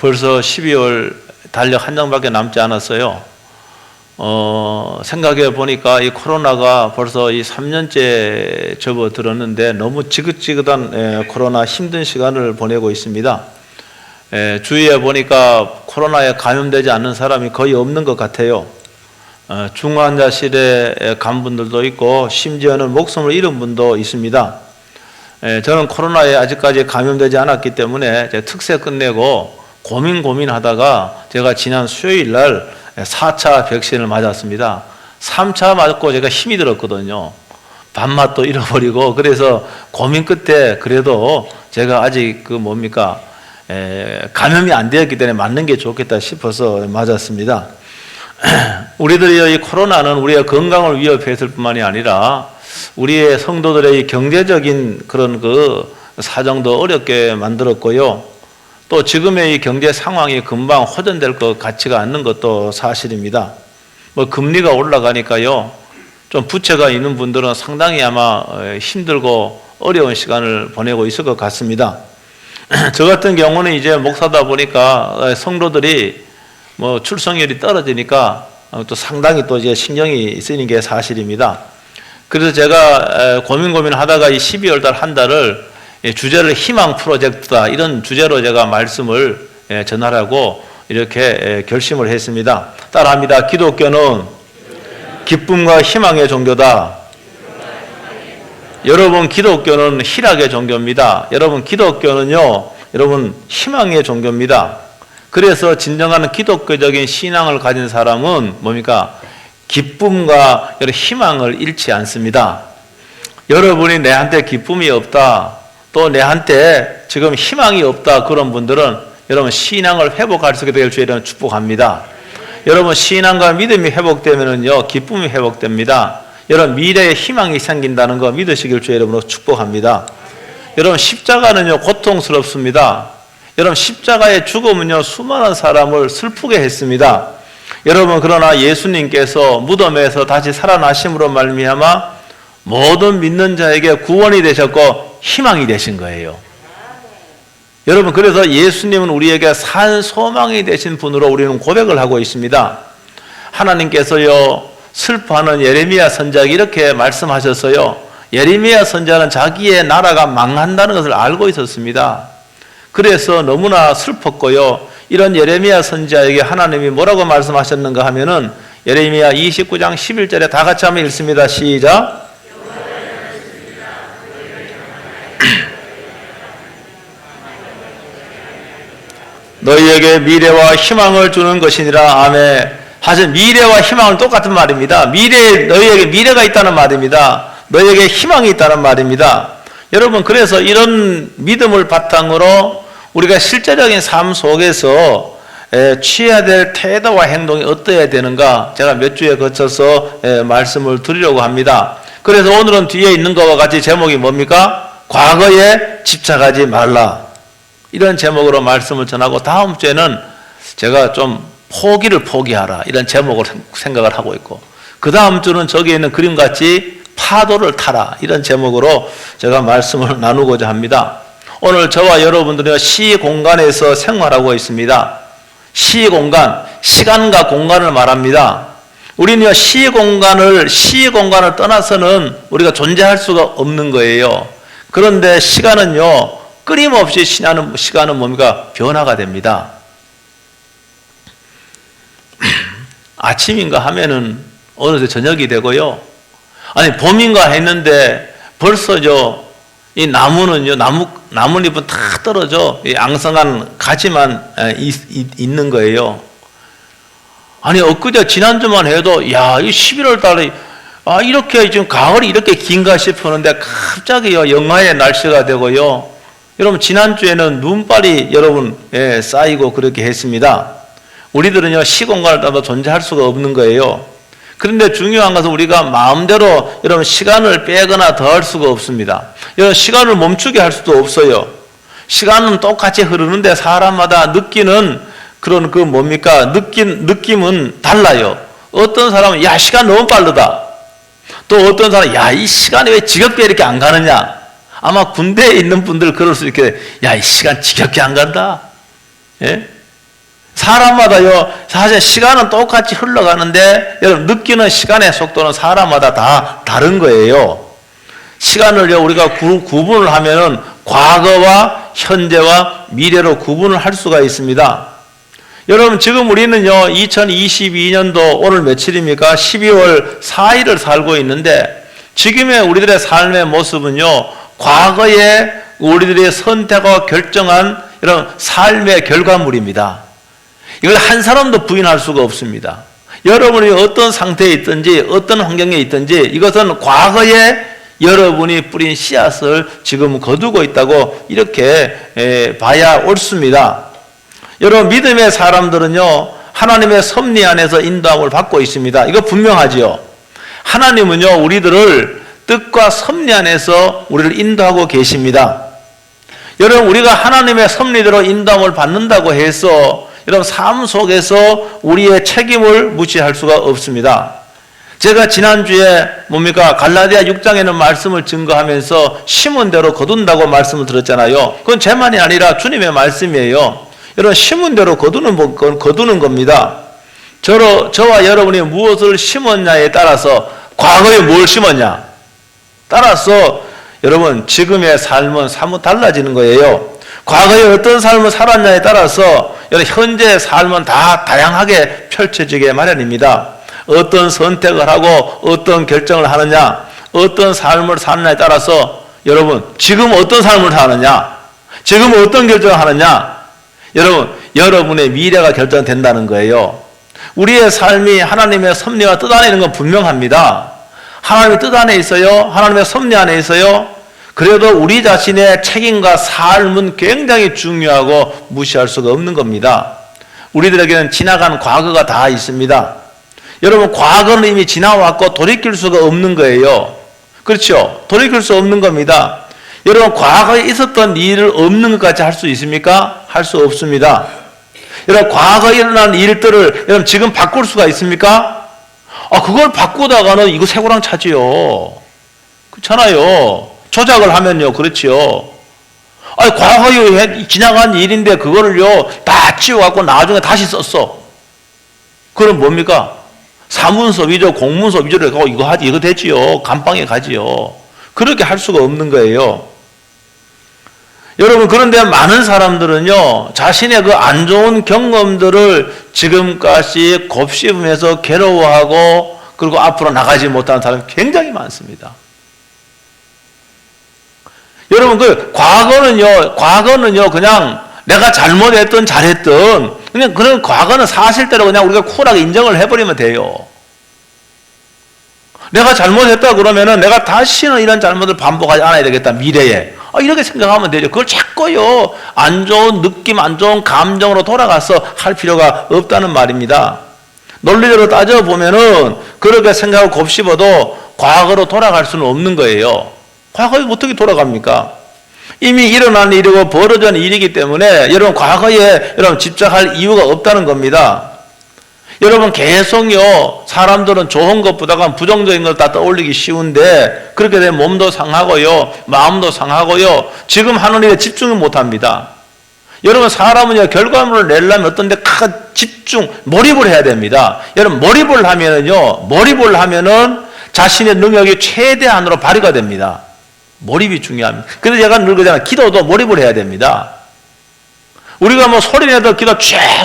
벌써 12월 달력 한 장밖에 남지 않았어요. 생각해 보니까 이 코로나가 벌써 이 3년째 접어들었는데 너무 지긋지긋한 코로나 힘든 시간을 보내고 있습니다. 주위에 보니까 코로나에 감염되지 않는 사람이 거의 없는 것 같아요. 중환자실에 간 분들도 있고 심지어는 목숨을 잃은 분도 있습니다. 저는 코로나에 아직까지 감염되지 않았기 때문에 특세 끝내고 고민하다가 제가 지난 수요일 날 4차 백신을 맞았습니다. 3차 맞고 제가 힘이 들었거든요. 밥맛도 잃어버리고 그래서 고민 끝에 그래도 제가 아직 감염이 안 되었기 때문에 맞는 게 좋겠다 싶어서 맞았습니다. 우리들의 이 코로나는 우리의 건강을 위협했을 뿐만이 아니라 우리의 성도들의 경제적인 그런 사정도 어렵게 만들었고요. 또 지금의 이 경제 상황이 금방 호전될 것 같지가 않는 것도 사실입니다. 금리가 올라가니까요. 좀 부채가 있는 분들은 상당히 아마 힘들고 어려운 시간을 보내고 있을 것 같습니다. 저 같은 경우는 이제 목사다 보니까 성도들이 출석률이 떨어지니까 또 상당히 또 이제 신경이 쓰이는 게 사실입니다. 그래서 제가 고민하다가 이 12월 달 한 달을 주제를 희망 프로젝트다 이런 주제로 제가 말씀을 전하라고 이렇게 결심을 했습니다. 따라합니다. 기독교는 기쁨과 희망의 종교다. 여러분, 기독교는 희락의 종교입니다. 여러분, 기독교는요, 여러분, 희망의 종교입니다. 그래서 진정한 기독교적인 신앙을 가진 사람은 뭡니까? 기쁨과 희망을 잃지 않습니다. 여러분이 내한테 기쁨이 없다, 또 내한테 지금 희망이 없다, 그런 분들은 여러분 신앙을 회복할 수 있게 될 주에 여러분 축복합니다. 여러분 신앙과 믿음이 회복되면은요, 기쁨이 회복됩니다. 여러분 미래에 희망이 생긴다는 거 믿으시길 주의 이름으로 축복합니다. 여러분 십자가는요 고통스럽습니다. 여러분 십자가의 죽음은요 수많은 사람을 슬프게 했습니다. 여러분 그러나 예수님께서 무덤에서 다시 살아나심으로 말미암아 모든 믿는 자에게 구원이 되셨고 희망이 되신 거예요. 여러분 그래서 예수님은 우리에게 산 소망이 되신 분으로 우리는 고백을 하고 있습니다. 하나님께서요 슬퍼하는 예레미야 선지자에게 이렇게 말씀하셨어요. 예레미야 선지자는 자기의 나라가 망한다는 것을 알고 있었습니다. 그래서 너무나 슬펐고요. 이런 예레미야 선지자에게 하나님이 뭐라고 말씀하셨는가 하면은 예레미야 29장 11절에 다 같이 한번 읽습니다. 시작. 너희에게 미래와 희망을 주는 것이니라. 아멘. 사실 미래와 희망은 똑같은 말입니다. 너희에게 미래가 있다는 말입니다. 너희에게 희망이 있다는 말입니다. 여러분 그래서 이런 믿음을 바탕으로 우리가 실제적인 삶 속에서 취해야 될 태도와 행동이 어떠해야 되는가 제가 몇 주에 거쳐서 말씀을 드리려고 합니다. 그래서 오늘은 뒤에 있는 것과 같이 제목이 뭡니까? 과거에 집착하지 말라. 이런 제목으로 말씀을 전하고 다음 주에는 제가 좀 포기를 포기하라 이런 제목을 생각을 하고 있고 그 다음 주는 저기에 있는 그림같이 파도를 타라 이런 제목으로 제가 말씀을 나누고자 합니다. 오늘 저와 여러분들은 시공간에서 생활하고 있습니다. 시공간, 시간과 공간을 말합니다. 우리는 시공간을 떠나서는 우리가 존재할 수가 없는 거예요. 그런데 시간은요 끊임없이 시간은 뭡니까? 변화가 됩니다. 아침인가 하면은 어느새 저녁이 되고요. 아니 봄인가 했는데 벌써 이 나무는요 나뭇잎은 다 떨어져 이 앙상한 가지만 있는 거예요. 아니 엊그제 지난주만 해도 이 11월 달에 이렇게 지금 가을이 이렇게 긴가 싶었는데 갑자기요 영하의 날씨가 되고요. 여러분 지난주에는 눈발이 여러분 쌓이고 그렇게 했습니다. 우리들은요 시공간을 따라 존재할 수가 없는 거예요. 그런데 중요한 것은 우리가 마음대로 여러분 시간을 빼거나 더할 수가 없습니다. 여러분 시간을 멈추게 할 수도 없어요. 시간은 똑같이 흐르는데 사람마다 느끼는 그런 느낌은 달라요. 어떤 사람은 시간 너무 빠르다. 또 어떤 사람은 이 시간이 왜 지겹게 이렇게 안 가느냐. 아마 군대에 있는 분들 그럴 수 있게 이 시간 지겹게 안 간다. 예? 사람마다요, 사실 시간은 똑같이 흘러가는데, 여러분, 느끼는 시간의 속도는 사람마다 다 다른 거예요. 시간을요, 우리가 구분을 하면은 과거와 현재와 미래로 구분을 할 수가 있습니다. 여러분, 지금 우리는요, 2022년도 오늘 며칠입니까? 12월 4일을 살고 있는데, 지금의 우리들의 삶의 모습은요, 과거에 우리들의 선택과 결정한 이런 삶의 결과물입니다. 이걸 한 사람도 부인할 수가 없습니다. 여러분이 어떤 상태에 있든지 어떤 환경에 있든지 이것은 과거에 여러분이 뿌린 씨앗을 지금 거두고 있다고 이렇게 봐야 옳습니다. 여러분, 믿음의 사람들은요, 하나님의 섭리 안에서 인도함을 받고 있습니다. 이거 분명하지요. 하나님은요, 우리들을 뜻과 섭리 안에서 우리를 인도하고 계십니다. 여러분, 우리가 하나님의 섭리대로 인도함을 받는다고 해서 여러분, 삶 속에서 우리의 책임을 무시할 수가 없습니다. 제가 지난주에 갈라디아 6장에는 말씀을 증거하면서 심은 대로 거둔다고 말씀을 드렸잖아요. 그건 제 말이 아니라 주님의 말씀이에요. 여러분, 심은 대로 거두는 겁니다. 저와 여러분이 무엇을 심었냐에 따라서, 과거에 뭘 심었냐 따라서 여러분, 지금의 삶은 사뭇 달라지는 거예요. 과거에 어떤 삶을 살았냐에 따라서 여러분, 현재의 삶은 다 다양하게 펼쳐지게 마련입니다. 어떤 선택을 하고 어떤 결정을 하느냐, 어떤 삶을 사느냐에 따라서 여러분, 지금 어떤 삶을 사느냐, 지금 어떤 결정을 하느냐, 여러분의 미래가 결정된다는 거예요. 우리의 삶이 하나님의 섭리와 뜻 안에 있는 건 분명합니다. 하나님의 뜻 안에 있어요. 하나님의 섭리 안에 있어요. 그래도 우리 자신의 책임과 삶은 굉장히 중요하고 무시할 수가 없는 겁니다. 우리들에게는 지나간 과거가 다 있습니다. 여러분, 과거는 이미 지나왔고 돌이킬 수가 없는 거예요. 그렇죠? 돌이킬 수 없는 겁니다. 여러분, 과거에 있었던 일을 없는 것까지 할 수 있습니까? 할 수 없습니다. 여러분, 과거에 일어난 일들을 여러분 지금 바꿀 수가 있습니까? 그걸 바꾸다가는 이거 새고랑 차지요. 그렇잖아요. 조작을 하면요. 그렇지요. 과거에 지나간 일인데 그거를요 다 치워갖고 나중에 다시 썼어. 그럼 뭡니까? 사문서 위조, 공문서 위조를 하고 이거 되지요. 감방에 가지요. 그렇게 할 수가 없는 거예요. 여러분, 그런데 많은 사람들은요, 자신의 그 안 좋은 경험들을 지금까지 곱씹으면서 괴로워하고, 그리고 앞으로 나가지 못하는 사람이 굉장히 많습니다. 여러분, 과거는요, 그냥 내가 잘못했든 잘했든, 그냥 그런 과거는 사실대로 그냥 우리가 쿨하게 인정을 해버리면 돼요. 내가 잘못했다 그러면은 내가 다시는 이런 잘못을 반복하지 않아야 되겠다, 미래에. 이렇게 생각하면 되죠. 그걸 자꾸요, 안 좋은 느낌, 안 좋은 감정으로 돌아가서 할 필요가 없다는 말입니다. 논리적으로 따져보면은 그렇게 생각하고 곱씹어도 과거로 돌아갈 수는 없는 거예요. 과거에 어떻게 돌아갑니까? 이미 일어난 일이고 벌어진 일이기 때문에 여러분, 과거에 집착할 이유가 없다는 겁니다. 여러분, 계속요, 사람들은 좋은 것보다가 부정적인 걸 다 떠올리기 쉬운데, 그렇게 되면 몸도 상하고요, 마음도 상하고요, 지금 하는 일에 집중을 못 합니다. 여러분, 사람은요, 결과물을 내려면 어떤 데 몰입을 해야 됩니다. 여러분, 몰입을 하면은 자신의 능력이 최대한으로 발휘가 됩니다. 몰입이 중요합니다. 그래서 제가 늘 그러잖아요. 기도도 몰입을 해야 됩니다. 우리가 소리내도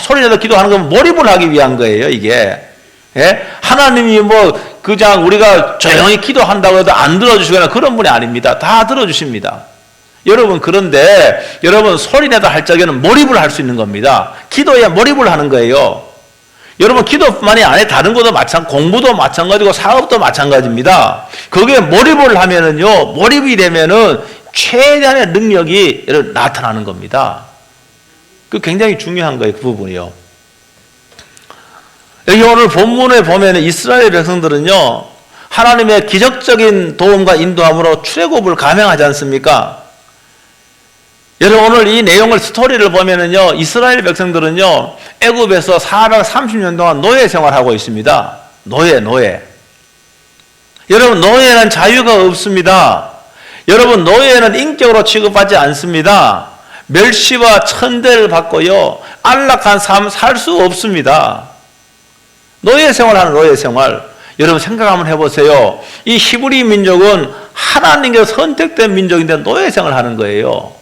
소리내도 기도하는 건 몰입을 하기 위한 거예요, 이게. 예? 하나님이 그냥 우리가 조용히 기도한다고 해도 안 들어주시거나 그런 분이 아닙니다. 다 들어주십니다. 여러분, 그런데 여러분, 소리내도 할 적에는 몰입을 할 수 있는 겁니다. 기도에 몰입을 하는 거예요. 여러분, 기도뿐만이 아니라 다른 것도 공부도 마찬가지고 사업도 마찬가지입니다. 거기에 몰입을 하면은요, 몰입이 되면은 최대한의 능력이 나타나는 겁니다. 그 굉장히 중요한 거예요, 그 부분이요. 여기 오늘 본문에 보면 이스라엘 백성들은요, 하나님의 기적적인 도움과 인도함으로 출애굽을 감행하지 않습니까? 여러분, 오늘 이 내용을, 스토리를 보면은요, 이스라엘 백성들은요, 애굽에서 430년 동안 노예 생활하고 있습니다. 노예. 여러분, 노예는 자유가 없습니다. 여러분, 노예는 인격으로 취급하지 않습니다. 멸시와 천대를 받고요, 안락한 삶 살 수 없습니다. 노예 생활하는 노예 생활. 여러분 생각 한번 해보세요. 이 히브리 민족은 하나님께서 선택된 민족인데 노예 생활하는 거예요.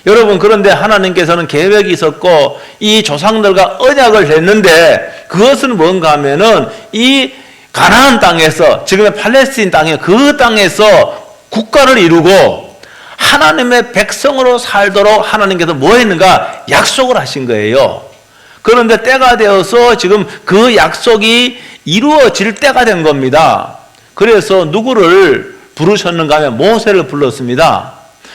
여러분, 그런데 하나님께서는 계획이 있었고 이 조상들과 언약을 했는데, 그것은 뭔가 하면은 이 가나안 땅에서, 지금의 팔레스틴 땅에, 그 땅에서 국가를 이루고 하나님의 백성으로 살도록 하나님께서 뭐 했는가? 약속을 하신 거예요. 그런데 때가 되어서 지금 그 약속이 이루어질 때가 된 겁니다. 그래서 누구를 부르셨는가 하면 모세를 불렀습니다.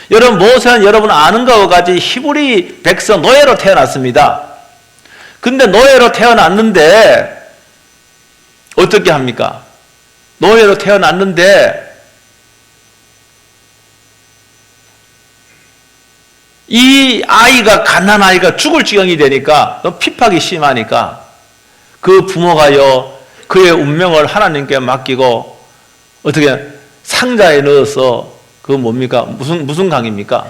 여러분, 모세는 여러분 아는 것과 같이 히브리 백성 노예로 태어났습니다. 근데 노예로 태어났는데 어떻게 합니까? 노예로 태어났는데 이 아이가, 갓난 아이가 죽을 지경이 되니까, 너무 핍박이 심하니까 그 부모가요, 그의 운명을 하나님께 맡기고 어떻게 상자에 넣어서, 그 뭡니까? 무슨 강입니까?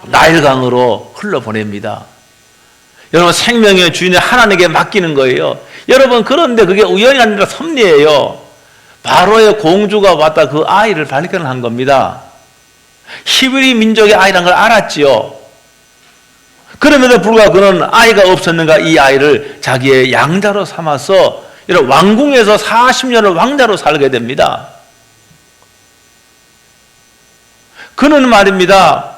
나일강으로 흘러보냅니다. 여러분, 생명의 주인이 하나님께 맡기는 거예요. 여러분, 그런데 그게 우연이 아니라 섭리예요. 바로의 공주가 왔다 그 아이를 발견한 겁니다. 히브리 민족의 아이란 걸 알았지요. 그럼에도 불구하고 그는 아이가 없었는가 이 아이를 자기의 양자로 삼아서 이런 왕궁에서 40년을 왕자로 살게 됩니다. 그는 말입니다,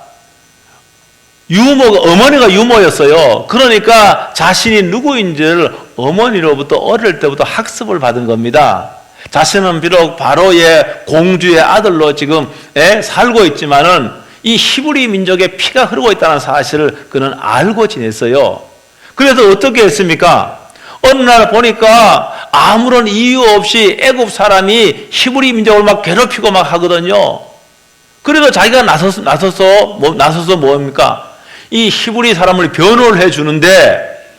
어머니가 유모였어요. 그러니까 자신이 누구인지를 어머니로부터 어릴 때부터 학습을 받은 겁니다. 자신은 비록 바로의 공주의 아들로 지금 살고 있지만은 이 히브리 민족의 피가 흐르고 있다는 사실을 그는 알고 지냈어요. 그래서 어떻게 했습니까? 어느 날 보니까 아무런 이유 없이 애굽 사람이 히브리 민족을 막 괴롭히고 막 하거든요. 그래서 자기가 나서서 뭡니까? 이 히브리 사람을 변호를 해주는데,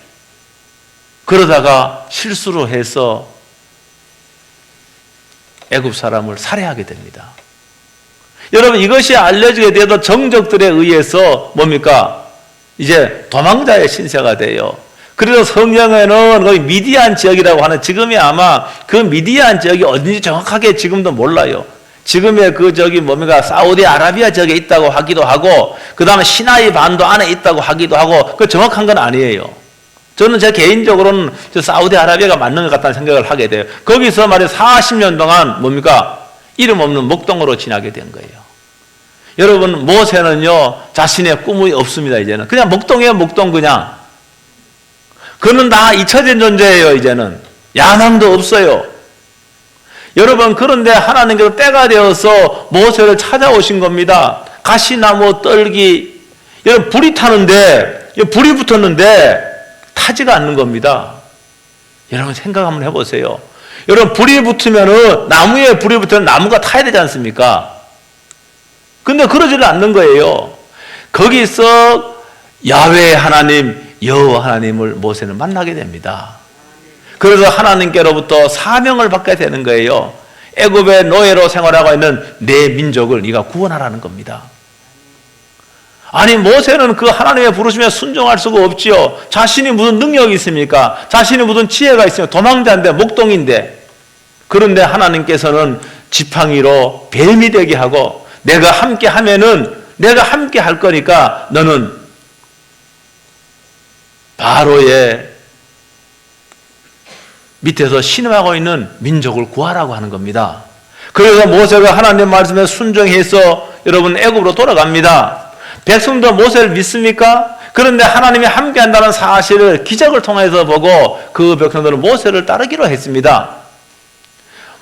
그러다가 실수로 해서 애굽 사람을 살해하게 됩니다. 여러분, 이것이 알려지게 되어도 정적들에 의해서 뭡니까? 이제 도망자의 신세가 돼요. 그래서 성경에는 거기 미디안 지역이라고 하는, 지금이 아마 그 미디안 지역이 어딘지 정확하게 지금도 몰라요. 지금의 뭡니까? 사우디아라비아 지역에 있다고 하기도 하고, 그 다음에 시나이 반도 안에 있다고 하기도 하고, 그 정확한 건 아니에요. 저는 제 개인적으로는 사우디아라비아가 맞는 것 같다는 생각을 하게 돼요. 거기서 말이야 40년 동안 뭡니까? 이름 없는 목동으로 지나게 된 거예요. 여러분, 모세는요, 자신의 꿈이 없습니다, 이제는. 그냥 목동이에요, 목동 그냥. 그는 다 잊혀진 존재예요, 이제는. 야망도 없어요. 여러분, 그런데 하나님께서 때가 되어서 모세를 찾아오신 겁니다. 가시나무 떨기, 여러분, 불이 타는데, 불이 붙었는데 타지가 않는 겁니다. 여러분, 생각 한번 해보세요. 여러분, 불이 붙으면은, 나무에 불이 붙으면 나무가 타야 되지 않습니까? 근데 그러지를 않는 거예요. 거기서 야훼 하나님, 여호와 하나님을 모세는 만나게 됩니다. 그래서 하나님께로부터 사명을 받게 되는 거예요. 애굽의 노예로 생활하고 있는 내 민족을 네가 구원하라는 겁니다. 아니, 모세는 그 하나님의 부르심에 순종할 수가 없지요. 자신이 무슨 능력이 있습니까? 자신이 무슨 지혜가 있으면 도망자인데, 목동인데. 그런데 하나님께서는 지팡이로 뱀이 되게 하고, 내가 함께 하면은 내가 함께 할 거니까 너는 바로의 밑에서 신음하고 있는 민족을 구하라고 하는 겁니다. 그래서 모세가 하나님 말씀에 순종해서 여러분 애굽으로 돌아갑니다. 백성도 모세를 믿습니까? 그런데 하나님이 함께 한다는 사실을 기적을 통해서 보고 그 백성들은 모세를 따르기로 했습니다.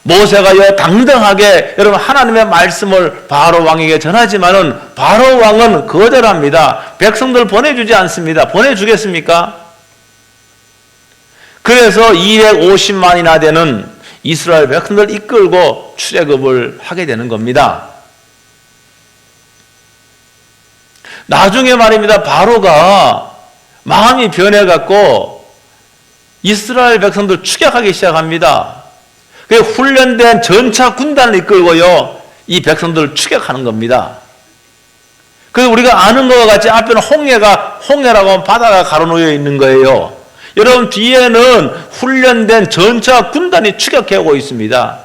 모세가요, 당당하게 여러분 하나님의 말씀을 바로 왕에게 전하지만은 바로 왕은 거절합니다. 백성들 보내주지 않습니다. 보내주겠습니까? 그래서 250만이나 되는 이스라엘 백성들 이끌고 출애굽을 하게 되는 겁니다. 나중에 말입니다, 바로가 마음이 변해갖고 이스라엘 백성들 추격하기 시작합니다. 그 훈련된 전차 군단을 이끌고요, 이 백성들을 추격하는 겁니다. 그래서 우리가 아는 것과 같이 앞에는 홍해라고 하면 바다가 가로놓여 있는 거예요. 여러분 뒤에는 훈련된 전차 군단이 추격해오고 있습니다.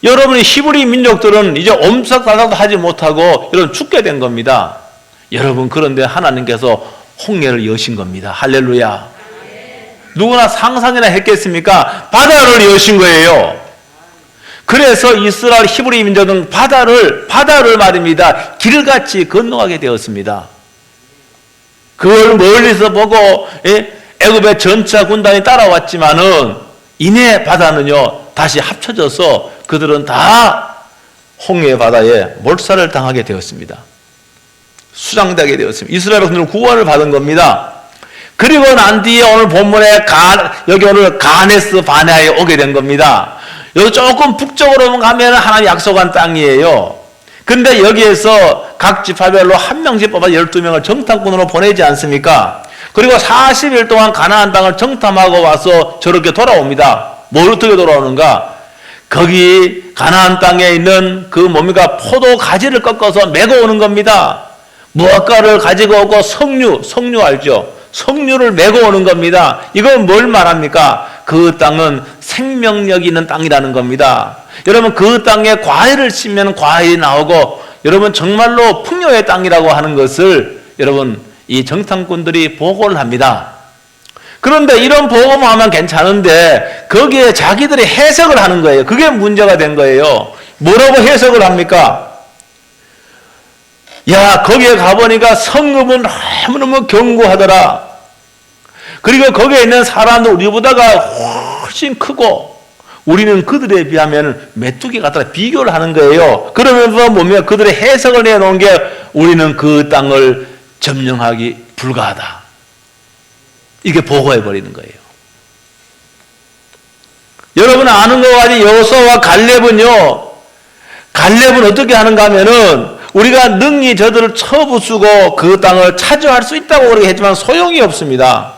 여러분이 히브리 민족들은 이제 엄석달싹도 하지 못하고 여러분 죽게 된 겁니다. 여러분 그런데 하나님께서 홍해를 여신 겁니다. 할렐루야. 누구나 상상이나 했겠습니까? 바다를 여신 거예요. 그래서 이스라엘 히브리 민족은 바다를 말입니다. 길같이 건너가게 되었습니다. 그걸 멀리서 보고 애굽의 전차 군단이 따라왔지만은 이내 바다는요 다시 합쳐져서 그들은 다 홍해 바다에 몰살을 당하게 되었습니다. 수장되게 되었습니다. 이스라엘 백성들은 구원을 받은 겁니다. 그리고 난 뒤에 오늘 본문에 여기 오늘 가네스 바네아에 오게 된 겁니다. 여기 조금 북쪽으로 가면 하나님 약속한 땅이에요. 근데 여기에서 각 지파별로 한 명씩 뽑아 12명을 정탐꾼으로 보내지 않습니까? 그리고 40일 동안 가나안 땅을 정탐하고 와서 저렇게 돌아옵니다. 뭘 어떻게 돌아오는가? 거기 가나안 땅에 있는 그 뭡니까? 포도 가지를 꺾어서 메고 오는 겁니다. 무화과를 가지고 오고 석류 알죠? 석류를 메고 오는 겁니다. 이건 뭘 말합니까? 그 땅은 생명력이 있는 땅이라는 겁니다. 여러분 그 땅에 과일을 심으면 과일이 나오고 여러분 정말로 풍요의 땅이라고 하는 것을 여러분 이 정탐꾼들이 보고를 합니다. 그런데 이런 보고만 하면 괜찮은데 거기에 자기들이 해석을 하는 거예요. 그게 문제가 된 거예요. 뭐라고 해석을 합니까? 야, 거기에 가보니까 성읍은 너무너무 견고하더라. 그리고 거기에 있는 사람도 우리보다가 훨씬 크고 우리는 그들에 비하면 메뚜기 같더라. 비교를 하는 거예요. 그러면서 보면 그들의 해석을 내놓은 게 우리는 그 땅을 점령하기 불가하다. 이게 보고해버리는 거예요. 여러분 아는 것 같이 여호수아와 갈렙은요. 갈렙은 어떻게 하는가 하면은 우리가 능히 저들을 쳐부수고 그 땅을 차지할 수 있다고 그렇게 했지만 소용이 없습니다.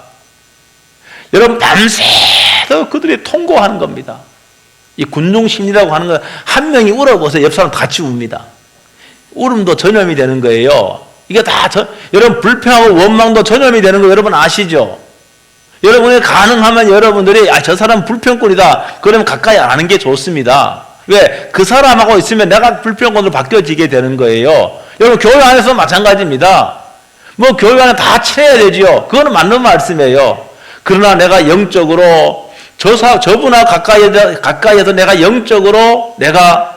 여러분 밤새도 그들이 통고하는 겁니다. 이 군중심리라고 하는 건 한 명이 울어보세요. 옆 사람 같이 웁니다. 울음도 전염이 되는 거예요. 이게 다 여러분 불평하고 원망도 전염이 되는 거 여러분 아시죠? 여러분이 가능하면 여러분들이 저 사람 불평꾼이다. 그러면 가까이 안 하는 게 좋습니다. 왜? 그 사람하고 있으면 내가 불평꾼으로 바뀌어지게 되는 거예요. 여러분 교회 안에서 마찬가지입니다. 뭐 교회 안에 다 친해야 되지요. 그거는 맞는 말씀이에요. 그러나 내가 영적으로 저분하고 가까이에서 내가 영적으로 내가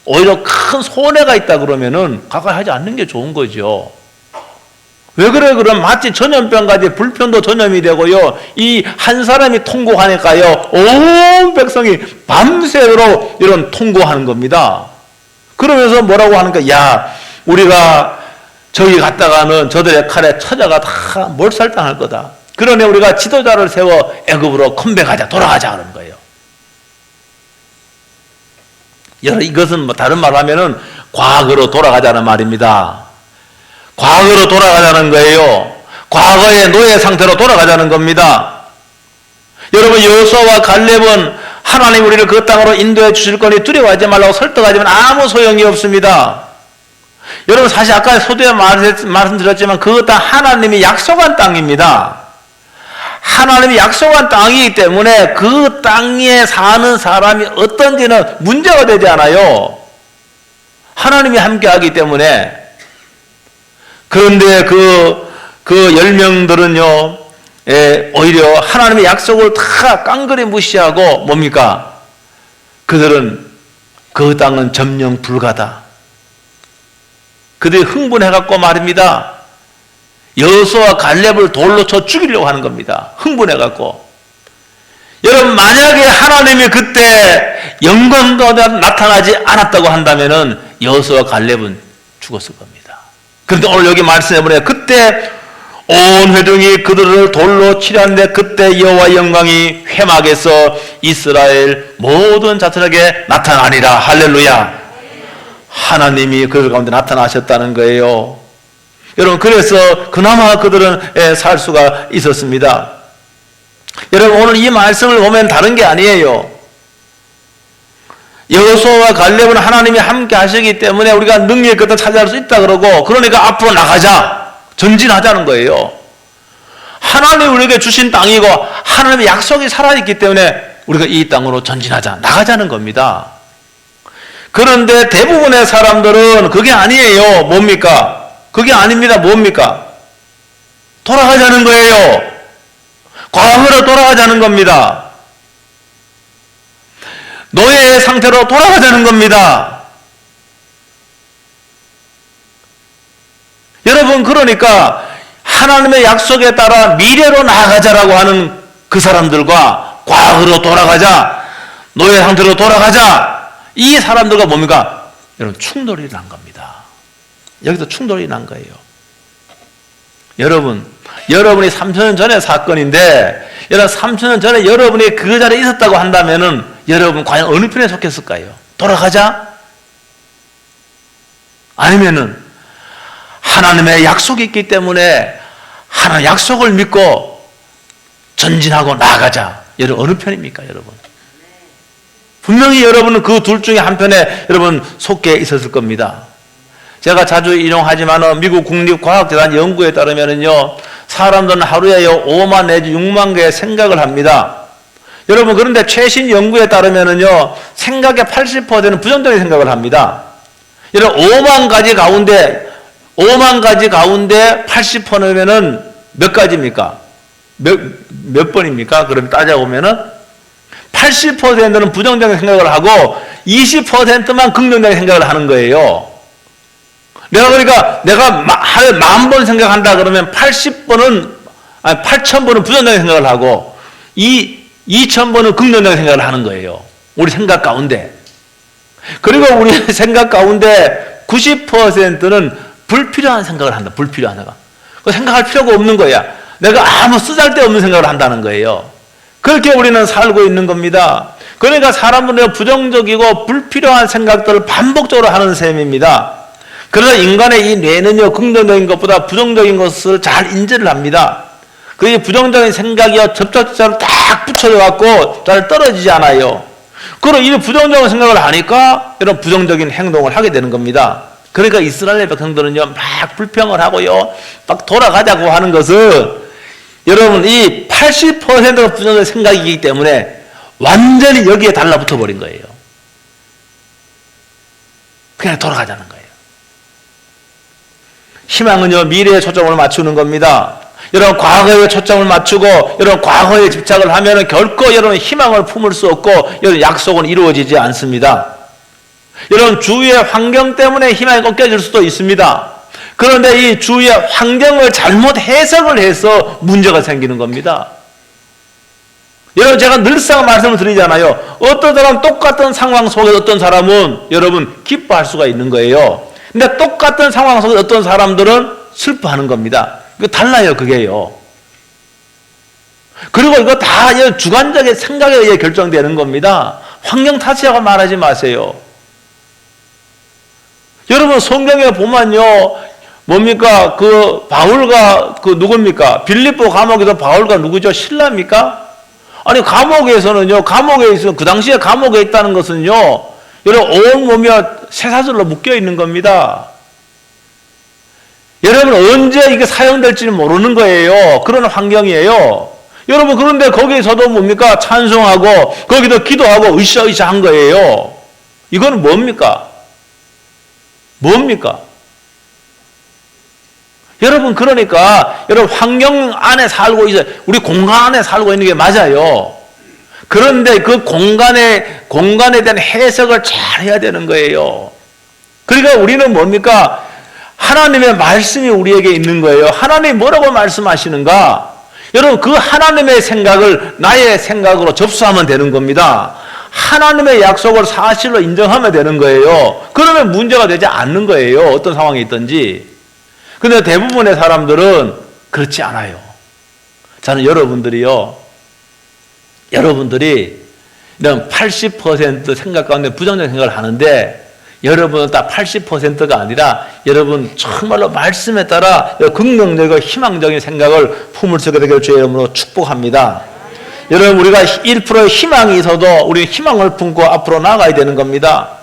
오히려 큰 손해가 있다 그러면은 가까이 하지 않는 게 좋은 거죠. 왜 그래? 그럼 마치 전염병까지 불평도 전염이 되고요. 이 한 사람이 통곡하니까요. 온 백성이 밤새도록 이런 통곡하는 겁니다. 그러면서 뭐라고 하니까 야 우리가 저기 갔다가는 저들의 칼에 처자가 다 몰살당할 거다. 그러니 우리가 지도자를 세워 애굽으로 컴백하자 돌아가자 하는 거예요. 여러분 이것은 뭐 다른 말로 하면은 과거로 돌아가자는 말입니다. 과거로 돌아가자는 거예요. 과거의 노예 상태로 돌아가자는 겁니다. 여러분 여호수아와 갈렙은 하나님 우리를 그 땅으로 인도해 주실 거니 두려워하지 말라고 설득하지만 아무 소용이 없습니다. 여러분 사실 아까 서두에 말씀드렸지만 그 땅 하나님이 약속한 땅입니다. 하나님이 약속한 땅이기 때문에 그 땅에 사는 사람이 어떤지는 문제가 되지 않아요. 하나님이 함께하기 때문에. 그런데 그 10명들은요, 오히려 하나님의 약속을 다 깡그리 무시하고 뭡니까? 그들은 그 땅은 점령 불가다. 그들이 흥분해갖고 말입니다. 여호수아와 갈렙을 돌로 쳐 죽이려고 하는 겁니다. 흥분해갖고. 여러분 만약에 하나님이 그때 영광 가운데 나타나지 않았다고 한다면은 여호수아와 갈렙은 죽었을 겁니다. 그런데 오늘 여기 말씀해보니 그때 온 회중이 그들을 돌로 치려는데 그때 여호와의 영광이 회막에서 이스라엘 모든 자들에게 나타나니라. 할렐루야. 하나님이 그들 가운데 나타나셨다는 거예요. 여러분 그래서 그나마 그들은 살 수가 있었습니다. 여러분 오늘 이 말씀을 보면 다른 게 아니에요. 여호수아와 갈렙은 하나님이 함께 하시기 때문에 우리가 능력의 끝을 차지할 수 있다 그러고, 그러니까 앞으로 나가자, 전진하자는 거예요. 하나님이 우리에게 주신 땅이고 하나님의 약속이 살아있기 때문에 우리가 이 땅으로 전진하자, 나가자는 겁니다. 그런데 대부분의 사람들은 그게 아니에요. 뭡니까? 그게 아닙니다. 뭡니까? 돌아가자는 거예요. 과거로 돌아가자는 겁니다. 노예의 상태로 돌아가자는 겁니다. 여러분, 그러니까 하나님의 약속에 따라 미래로 나아가자라고 하는 그 사람들과 과거로 돌아가자, 노예 상태로 돌아가자, 이 사람들과 뭡니까? 여러분, 충돌이 난 겁니다. 여기서 충돌이 난 거예요. 여러분이 3,000년 전의 사건인데, 여러분 3,000년 전에 여러분이 그 자리에 있었다고 한다면은 여러분 과연 어느 편에 속했을까요? 돌아가자? 아니면은 하나님의 약속이 있기 때문에 하나님의 약속을 믿고 전진하고 나아가자. 여러분 어느 편입니까, 여러분? 분명히 여러분은 그 둘 중에 한 편에 여러분 속해 있었을 겁니다. 제가 자주 인용하지만 미국 국립과학재단 연구에 따르면요, 사람들은 하루에 5만 내지 6만 개의 생각을 합니다. 여러분, 그런데 최신 연구에 따르면요, 생각의 80%는 부정적인 생각을 합니다. 여러분, 5만 가지 가운데 80%면은 몇 가지입니까? 몇 번입니까? 그럼 따져보면은 80%는 부정적인 생각을 하고 20%만 긍정적인 생각을 하는 거예요. 그러니까 내가 하루에 10,000번 생각한다 그러면 8,000번은 부정적인 생각을 하고 2,000번은 긍정적인 생각을 하는 거예요. 우리 생각 가운데. 그리고 우리 생각 가운데 90%는 불필요한 생각을 한다. 불필요한 생각. 그 생각할 필요가 없는 거야. 내가 아무 쓰잘데없는 생각을 한다는 거예요. 그렇게 우리는 살고 있는 겁니다. 그러니까 사람들은 부정적이고 불필요한 생각들을 반복적으로 하는 셈입니다. 그래서 인간의 이 뇌는요, 긍정적인 것보다 부정적인 것을 잘 인지를 합니다. 그 부정적인 생각이요, 접착제로 딱 붙여져 갖고 잘 떨어지지 않아요. 그리고 이 부정적인 생각을 하니까 이런 부정적인 행동을 하게 되는 겁니다. 그러니까 이스라엘 백성들은요, 막 불평을 하고요, 막 돌아가자고 하는 것은 여러분 이 80%가 부정적인 생각이기 때문에 완전히 여기에 달라붙어 버린 거예요. 그냥 돌아가자는 거예요. 희망은요, 미래에 초점을 맞추는 겁니다. 여러분, 과거에 초점을 맞추고, 여러분, 과거에 집착을 하면은 결코 여러분 희망을 품을 수 없고, 여러분, 약속은 이루어지지 않습니다. 여러분, 주위의 환경 때문에 희망이 꺾여질 수도 있습니다. 그런데 이 주위의 환경을 잘못 해석을 해서 문제가 생기는 겁니다. 여러분, 제가 늘상 말씀을 드리잖아요. 어떤 사람 똑같은 상황 속에 어떤 사람은 여러분 기뻐할 수가 있는 거예요. 근데 똑같은 상황 속에 어떤 사람들은 슬퍼하는 겁니다. 이거 달라요, 그게요. 그리고 이거 다 주관적인 생각에 의해 결정되는 겁니다. 환경 탓이라고 말하지 마세요. 여러분, 성경에 보면요, 뭡니까? 그 바울과 그 누굽니까? 빌립보 감옥에서 바울과 누구죠? 신라입니까? 아니, 감옥에서는요, 감옥에 있으면 그 당시에 감옥에 있다는 것은요, 여러분 온몸이 쇠사슬로 묶여 있는 겁니다. 여러분 언제 이게 사용될지는 모르는 거예요. 그런 환경이에요. 여러분, 그런데 거기서도 뭡니까? 찬송하고 거기도 기도하고 으쌰으쌰 한 거예요. 이건 뭡니까? 뭡니까? 여러분, 그러니까 여러분 환경 안에 살고 있어요. 우리 공간 안에 살고 있는 게 맞아요. 그런데 그 공간에 대한 해석을 잘 해야 되는 거예요. 그러니까 우리는 뭡니까? 하나님의 말씀이 우리에게 있는 거예요. 하나님이 뭐라고 말씀하시는가? 여러분, 그 하나님의 생각을 나의 생각으로 접수하면 되는 겁니다. 하나님의 약속을 사실로 인정하면 되는 거예요. 그러면 문제가 되지 않는 거예요. 어떤 상황이 있든지. 그런데 대부분의 사람들은 그렇지 않아요. 저는 여러분들이 이런 80% 생각 가운데 부정적인 생각을 하는데, 여러분은 딱 80%가 아니라 여러분 정말로 말씀에 따라 긍정적이고 희망적인 생각을 품을 수 있게 되길 주의 이름으로 축복합니다. 여러분 우리가 1%의 희망이 있어도 우리 희망을 품고 앞으로 나가야 되는 겁니다.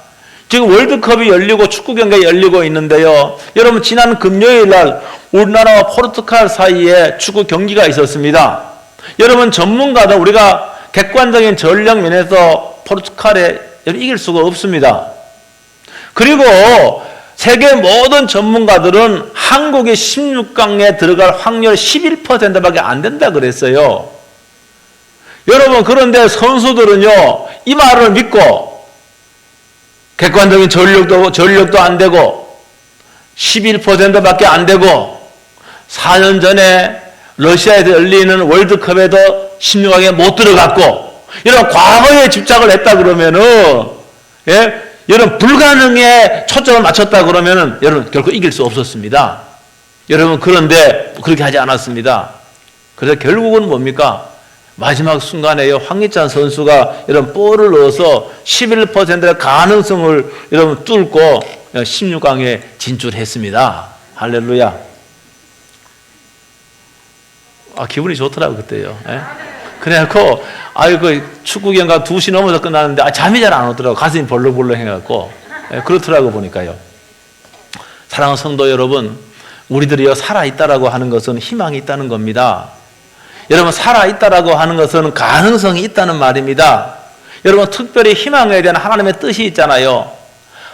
지금 월드컵이 열리고 축구 경기가 열리고 있는데요. 여러분 지난 금요일 날 우리나라와 포르투갈 사이에 축구 경기가 있었습니다. 여러분 전문가들 우리가 객관적인 전력 면에서 포르투갈에 이길 수가 없습니다. 그리고 세계 모든 전문가들은 한국이 16강에 들어갈 확률 11%밖에 안 된다 그랬어요. 여러분 그런데 선수들은요 이 말을 믿고 객관적인 전력도 안 되고 11%밖에 안 되고 4년 전에 러시아에서 열리는 월드컵에도 16강에 못 들어갔고 이런 과거에 집착을 했다 그러면은 여러분 불가능에 초점을 맞췄다 그러면은 여러분 결코 이길 수 없었습니다. 여러분 그런데 그렇게 하지 않았습니다. 그래서 결국은 뭡니까? 마지막 순간에요 황희찬 선수가 여러분 볼을 넣어서 11%의 가능성을 여러분 뚫고 16강에 진출했습니다. 할렐루야. 기분이 좋더라고 그때요. 그래갖고 축구 경기가 2시 넘어서 끝나는데 잠이 잘 안 오더라고. 가슴이 벌렁벌렁 해갖고 그렇더라고 보니까요. 사랑하는 성도 여러분, 우리들이요 살아있다라고 하는 것은 희망이 있다는 겁니다. 여러분 살아있다라고 하는 것은 가능성이 있다는 말입니다. 여러분 특별히 희망에 대한 하나님의 뜻이 있잖아요.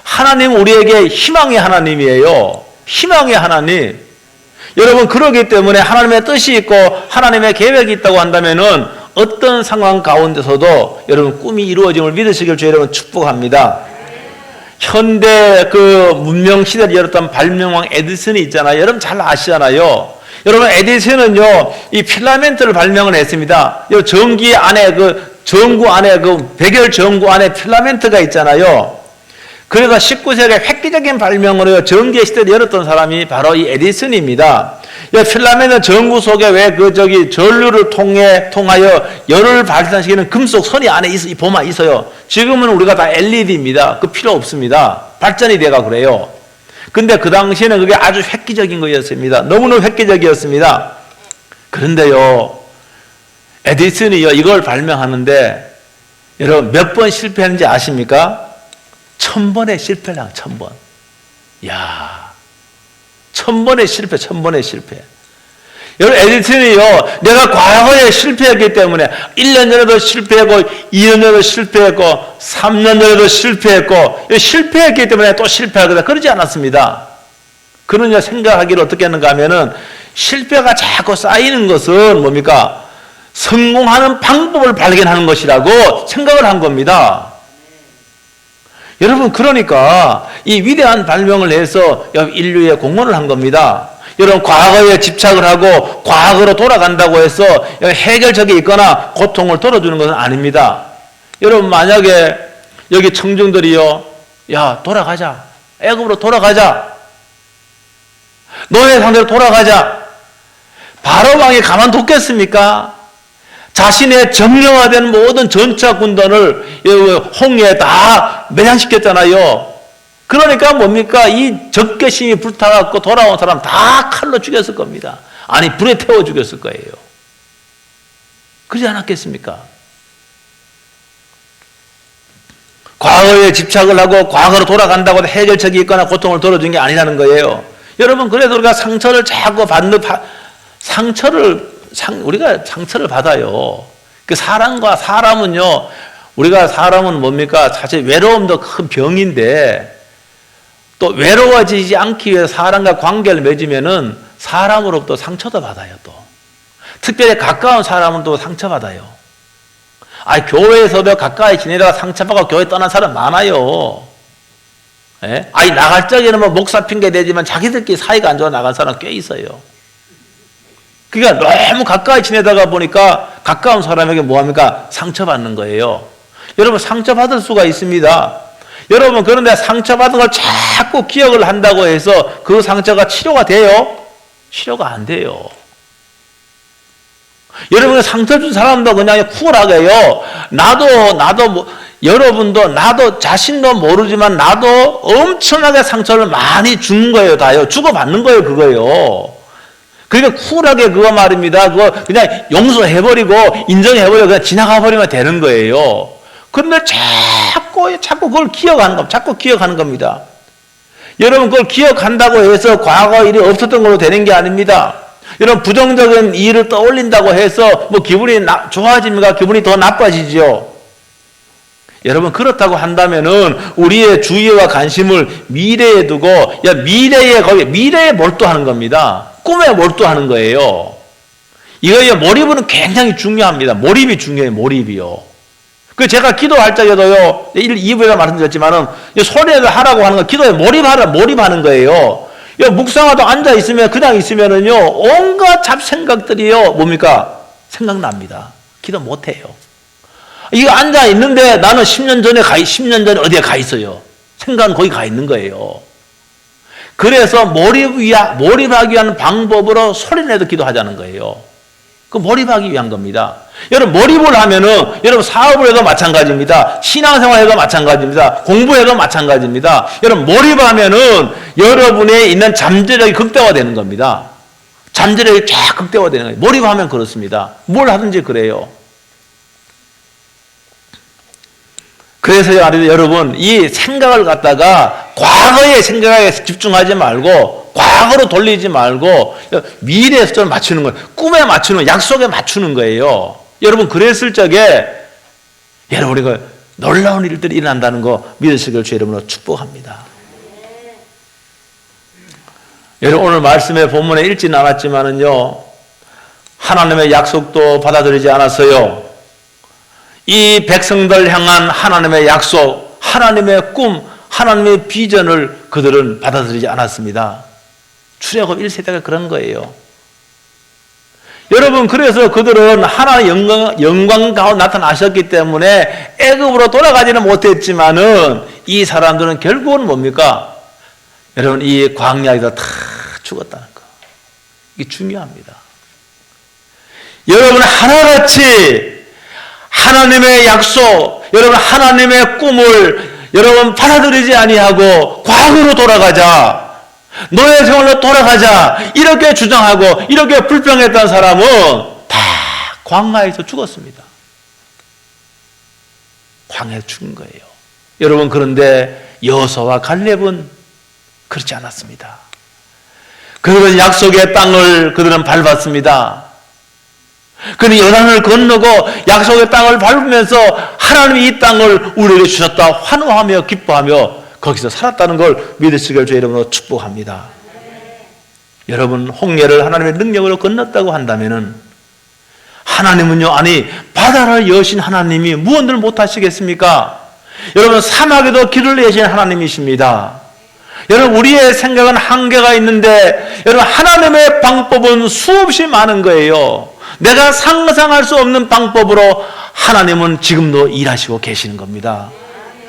하나님 우리에게 희망의 하나님이에요. 희망의 하나님. 여러분 그러기 때문에 하나님의 뜻이 있고 하나님의 계획이 있다고 한다면은 어떤 상황 가운데서도 여러분 꿈이 이루어짐을 믿으시길 주여 여러분 축복합니다. 현대 그 문명 시대를 열었던 발명왕 에디슨이 있잖아요. 여러분 잘 아시잖아요. 여러분 에디슨은요 이 필라멘트를 발명을 했습니다. 이 전기 안에 전구 안에 백열 전구 안에 필라멘트가 있잖아요. 그래서 19세기 획기적인 발명으로 전기의 시대를 열었던 사람이 바로 이 에디슨입니다. 이 필라멘트 전구 속에 전류를 통하여 열을 발산시키는 금속 선이 안에 보면 있어요. 지금은 우리가 다 LED입니다. 그 필요 없습니다. 발전이 돼가 그래요. 근데 그 당시에는 그게 아주 획기적인 거였습니다. 너무너무 획기적이었습니다. 그런데요, 에디슨이요, 이걸 발명하는데, 여러분 몇 번 실패했는지 아십니까? 1000번의 실패를 한 1000번. 이야, 1000번의 실패, 1000번의 실패. 여러분, 에디슨이요, 내가 과거에 실패했기 때문에 1년 전에도 실패했고, 2년 전에도 실패했고, 3년 전에도 실패했고, 실패했기 때문에 또 실패하거나 그러지 않았습니다. 그러냐 생각하기를 어떻게 했는가 하면은, 실패가 자꾸 쌓이는 것은 뭡니까? 성공하는 방법을 발견하는 것이라고 생각을 한 겁니다. 여러분, 그러니까 이 위대한 발명을 해서 인류에 공헌을 한 겁니다. 여러분, 과거에 집착을 하고 과거로 돌아간다고 해서 해결책이 있거나 고통을 덜어주는 것은 아닙니다. 여러분, 만약에 여기 청중들이요, 야, 돌아가자. 애굽으로 돌아가자. 노예 상대로 돌아가자. 바로왕이 가만뒀겠습니까? 자신의 정령화된 모든 전차 군단을 홍해에 다 매장시켰잖아요. 그러니까 뭡니까? 이 적개심이 불타갖고 돌아온 사람 다 칼로 죽였을 겁니다. 아니, 불에 태워 죽였을 거예요. 그러지 않았겠습니까? 과거에 집착을 하고 과거로 돌아간다고 해결책이 있거나 고통을 덜어준 게 아니라는 거예요. 여러분, 그래서 우리가 상처를 자꾸 우리가 상처를 받아요. 그 사람과 사람은요, 우리가 사람은 뭡니까? 사실 외로움도 큰 병인데, 또 외로워지지 않기 위해서 사람과 관계를 맺으면은 사람으로부터 상처도 받아요, 또. 특별히 가까운 사람은 또 상처받아요. 교회에서도 가까이 지내다가 상처받고 교회 떠난 사람 많아요. 예? 나갈 적에는 뭐 목사 핑계 대지만 자기들끼리 사이가 안 좋아 나간 사람 꽤 있어요. 그러니까 너무 가까이 지내다가 보니까 가까운 사람에게 뭐합니까? 상처받는 거예요. 여러분, 상처받을 수가 있습니다. 여러분, 그런데 상처받은 걸 자꾸 기억을 한다고 해서 그 상처가 치료가 돼요? 치료가 안 돼요. 여러분, 상처 준 사람도 그냥 쿨하게요. 여러분도 나도 자신도 모르지만 나도 엄청나게 상처를 많이 준 거예요, 다요. 주고받는 거예요, 그거요. 그러니까 쿨하게 그거 말입니다. 그거 그냥 용서해버리고 인정해버리고 그냥 지나가버리면 되는 거예요. 그런데 자꾸 그걸 기억하는 겁니다. 자꾸 기억하는 겁니다. 여러분 그걸 기억한다고 해서 과거 일이 없었던 걸로 되는 게 아닙니다. 여러분 부정적인 일을 떠올린다고 해서 뭐 기분이 좋아집니까? 기분이 더 나빠지죠. 여러분 그렇다고 한다면은 우리의 주의와 관심을 미래에 두고 미래에 몰두하는 겁니다. 꿈에 몰두하는 거예요. 이거의 몰입은 굉장히 중요합니다. 몰입이 중요해요. 몰입이요. 그 제가 기도할 적에도요, 2부에서 말씀드렸지만은 소리를 하라고 하는 거, 기도에 몰입하는 거예요. 묵상하다 앉아 있으면 그냥 있으면은요, 온갖 잡생각들이요, 뭡니까? 생각납니다. 기도 못 해요. 이거 앉아 있는데 나는 10년 전에 어디에 가 있어요. 생각은 거기 가 있는 거예요. 그래서 몰입하기 위한 방법으로 소리내도 기도하자는 거예요. 그 몰입하기 위한 겁니다. 여러분 몰입을 하면은 여러분 사업을 해도 마찬가지입니다. 신앙생활 해도 마찬가지입니다. 공부해도 마찬가지입니다. 여러분 몰입하면은 여러분의 있는 잠재력이 극대화되는 겁니다. 잠재력이 쫙 극대화되는 거예요. 몰입하면 그렇습니다. 뭘 하든지 그래요. 그래서 여러분 이 생각을 갖다가 과거의 생각에 집중하지 말고 과거로 돌리지 말고 미래에 좀 맞추는 거예요. 꿈에 맞추는 약속에 맞추는 거예요. 여러분 그랬을 적에 여러분 우리가 놀라운 일들이 일어난다는 거 믿으시길 주 이름으로 축복합니다. 여러분 오늘 말씀의 본문에 읽지는 않았지만은요 하나님의 약속도 받아들이지 않았어요. 이 백성들 향한 하나님의 약속, 하나님의 꿈, 하나님의 비전을 그들은 받아들이지 않았습니다. 출애굽 1세대가 그런 거예요. 여러분 그래서 그들은 하나님의 영광 가운데 나타나셨기 때문에 애굽으로 돌아가지는 못했지만은 이 사람들은 결국은 뭡니까? 여러분 이 광야에서 다 죽었다는 거. 이게 중요합니다. 여러분 하나같이 하나님의 약속, 여러분 하나님의 꿈을 여러분 받아들이지 아니하고 과거로 돌아가자, 노예 생활로 돌아가자 이렇게 주장하고 이렇게 불평했던 사람은 다 광야에서 죽었습니다. 광야에서 죽은 거예요. 여러분 그런데 여호수아와 갈렙은 그렇지 않았습니다. 그들은 약속의 땅을 그들은 밟았습니다. 그는 요단을 건너고 약속의 땅을 밟으면서 하나님이 이 땅을 우리에게 주셨다 환호하며 기뻐하며 거기서 살았다는 걸 믿으시길 주의 이름으로 축복합니다. 여러분 홍해를 하나님의 능력으로 건넜다고 한다면은 하나님은요 아니 바다를 여신 하나님이 무언들 못하시겠습니까? 여러분 사막에도 길을 내신 하나님이십니다. 여러분 우리의 생각은 한계가 있는데 여러분 하나님의 방법은 수없이 많은 거예요. 내가 상상할 수 없는 방법으로 하나님은 지금도 일하시고 계시는 겁니다.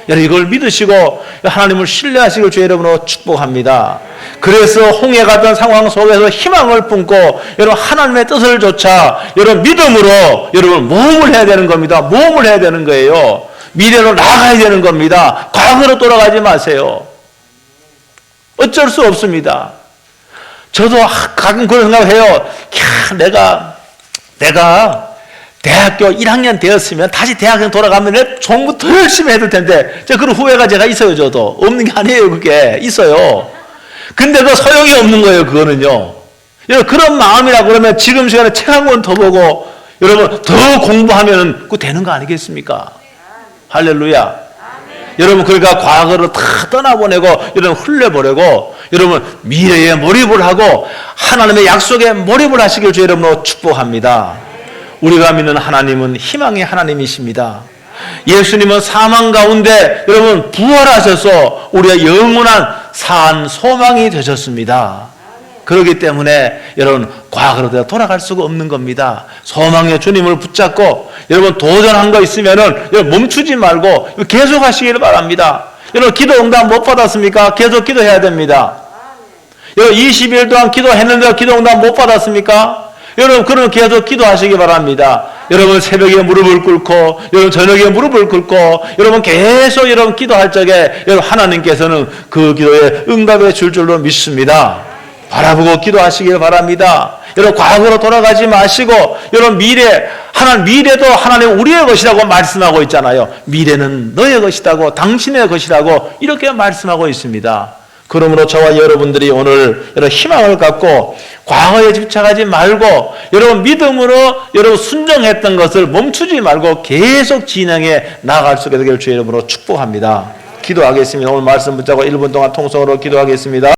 여러분 이걸 믿으시고 하나님을 신뢰하시길 주의 이름으로 축복합니다. 그래서 홍해 같은 상황 속에서 희망을 품고 여러분 하나님의 뜻을 좇아 여러분 믿음으로 여러분 모험을 해야 되는 겁니다. 모험을 해야 되는 거예요. 미래로 나아가야 되는 겁니다. 과거로 돌아가지 마세요. 어쩔 수 없습니다. 저도 가끔 그런 생각을 해요. 내가 대학교 1학년 되었으면 다시 대학교 돌아가면 내 공부 더 열심히 해야 될 텐데 그런 후회가 제가 있어요. 저도 없는 게 아니에요. 그게 있어요. 근데 그 소용이 없는 거예요. 그거는요. 여러분 그런 마음이라 그러면 지금 시간에 책 한 권 더 보고 여러분 더 공부하면 그거 되는 거 아니겠습니까? 할렐루야. 여러분 그러니까 과거를 다 떠나보내고 여러분 흘려보내고 여러분 미래에 몰입을 하고 하나님의 약속에 몰입을 하시길 주의 이름으로 축복합니다. 우리가 믿는 하나님은 희망의 하나님이십니다. 예수님은 사망 가운데 여러분 부활하셔서 우리의 영원한 산 소망이 되셨습니다. 그렇기 때문에 여러분 과거로 돌아갈 수가 없는 겁니다. 소망의 주님을 붙잡고 여러분 도전한 거 있으면은 여러분 멈추지 말고 계속 하시기를 바랍니다. 여러분 기도 응답 못 받았습니까? 계속 기도해야 됩니다. 여러분 20일 동안 기도했는데 기도 응답 못 받았습니까? 여러분 그러면 계속 기도하시기 바랍니다. 여러분 새벽에 무릎을 꿇고 여러분 저녁에 무릎을 꿇고 여러분 계속 여러분 기도할 적에 여러분 하나님께서는 그 기도에 응답해 줄 줄로 믿습니다. 바라보고 기도하시길 바랍니다. 여러분 과거로 돌아가지 마시고 여러분 미래도 하나님 우리의 것이라고 말씀하고 있잖아요. 미래는 너의 것이라고 당신의 것이라고 이렇게 말씀하고 있습니다. 그러므로 저와 여러분들이 오늘 여러분 희망을 갖고 과거에 집착하지 말고 여러분 믿음으로 여러분 순종했던 것을 멈추지 말고 계속 진행해 나아갈 수 있게 되기를 주의 이름으로 축복합니다. 기도하겠습니다. 오늘 말씀 붙잡고 1분 동안 통성으로 기도하겠습니다.